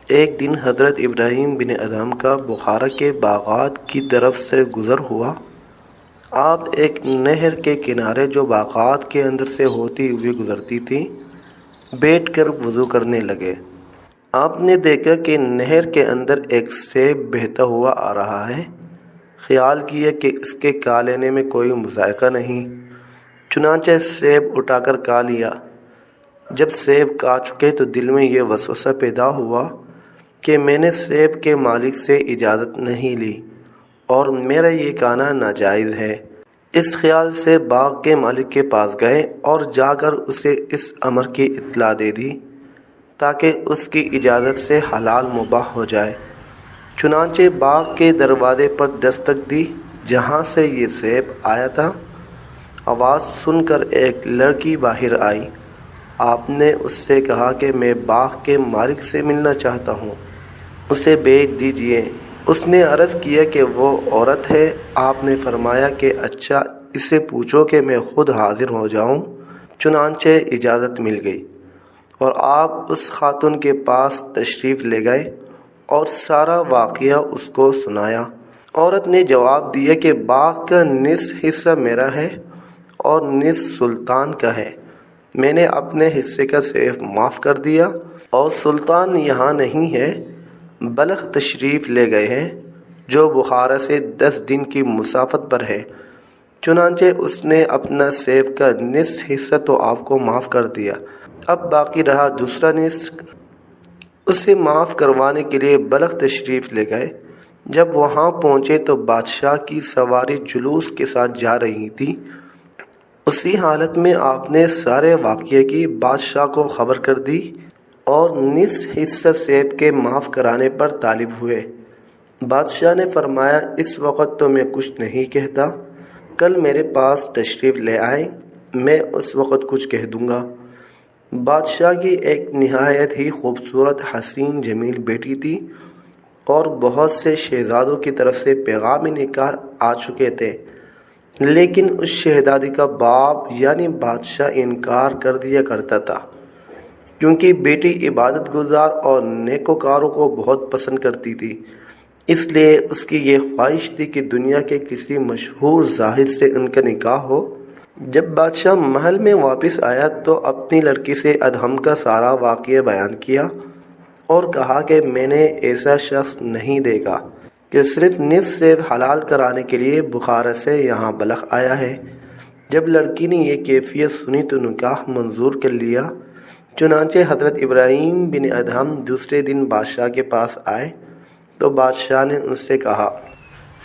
ایک دن حضرت ابراہیم بن ادہم کا بخارا کے باغات کی طرف سے گزر ہوا۔ آپ ایک نہر کے کنارے جو باغات کے اندر سے ہوتی ہوئی گزرتی تھی بیٹھ کر وضو کرنے لگے۔ آپ نے دیکھا کہ نہر کے اندر ایک سیب بہتا ہوا آ رہا ہے۔ خیال کیا کہ اس کے کھا لینے میں کوئی مذائقہ نہیں، چنانچہ سیب اٹھا کر کھا لیا۔ جب سیب کھا چکے تو دل میں یہ وسوسہ پیدا ہوا کہ میں نے سیب کے مالک سے اجازت نہیں لی اور میرا یہ کھانا ناجائز ہے۔ اس خیال سے باغ کے مالک کے پاس گئے اور جا کر اسے اس امر کی اطلاع دے دی تاکہ اس کی اجازت سے حلال مباح ہو جائے۔ چنانچہ باغ کے دروازے پر دستک دی جہاں سے یہ سیب آیا تھا۔ آواز سن کر ایک لڑکی باہر آئی۔ آپ نے اس سے کہا کہ میں باغ کے مالک سے ملنا چاہتا ہوں، اسے بھیج دیجیے۔ اس نے عرض کیا کہ وہ عورت ہے۔ آپ نے فرمایا کہ اچھا، اسے پوچھو کہ میں خود حاضر ہو جاؤں۔ چنانچہ اجازت مل گئی اور آپ اس خاتون کے پاس تشریف لے گئے اور سارا واقعہ اس کو سنایا۔ عورت نے جواب دیا کہ باغ کا نصف حصہ میرا ہے اور نصف سلطان کا ہے۔ میں نے اپنے حصے کا سیب معاف کر دیا اور سلطان یہاں نہیں ہے، بلخ تشریف لے گئے ہیں جو بخارا سے 10 دن کی مسافت پر ہے۔ چنانچہ اس نے اپنا سیب کا نصف حصہ تو آپ کو معاف کر دیا، اب باقی رہا دوسرا نصف۔ اسے معاف کروانے کے لیے بلخ تشریف لے گئے۔ جب وہاں پہنچے تو بادشاہ کی سواری جلوس کے ساتھ جا رہی تھی۔ اسی حالت میں آپ نے سارے واقعے کی بادشاہ کو خبر کر دی اور نصف حصہ سیب کے معاف کرانے پر طالب ہوئے۔ بادشاہ نے فرمایا اس وقت تو میں کچھ نہیں کہتا، کل میرے پاس تشریف لے آئے، میں اس وقت کچھ کہہ دوں گا۔ بادشاہ کی ایک نہایت ہی خوبصورت حسین جمیل بیٹی تھی اور بہت سے شہزادوں کی طرف سے پیغام نکاح آ چکے تھے، لیکن اس شہزادی کا باپ یعنی بادشاہ انکار کر دیا کرتا تھا کیونکہ بیٹی عبادت گزار اور نیکوکاروں کو بہت پسند کرتی تھی۔ اس لیے اس کی یہ خواہش تھی کہ دنیا کے کسی مشہور زاہد سے ان کا نکاح ہو۔ جب بادشاہ محل میں واپس آیا تو اپنی لڑکی سے ادہم کا سارا واقعہ بیان کیا اور کہا کہ میں نے ایسا شخص نہیں دیکھا کہ صرف نصف سیب حلال کرانے کے لیے بخارا سے یہاں بلخ آیا ہے۔ جب لڑکی نے یہ کیفیت سنی تو نکاح منظور کر لیا۔ چنانچہ حضرت ابراہیم بن ادہم دوسرے دن بادشاہ کے پاس آئے تو بادشاہ نے ان سے کہا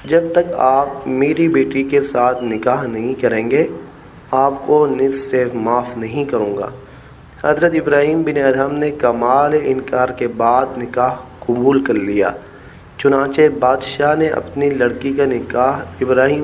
جب تک آپ میری بیٹی کے ساتھ نکاح نہیں کریں گے آپ کو نصف سیب معاف نہیں کروں گا۔ حضرت ابراہیم بن ادہم نے کمال انکار کے بعد نکاح قبول کر لیا۔ چنانچہ بادشاہ نے اپنی لڑکی کا نکاح ابراہیم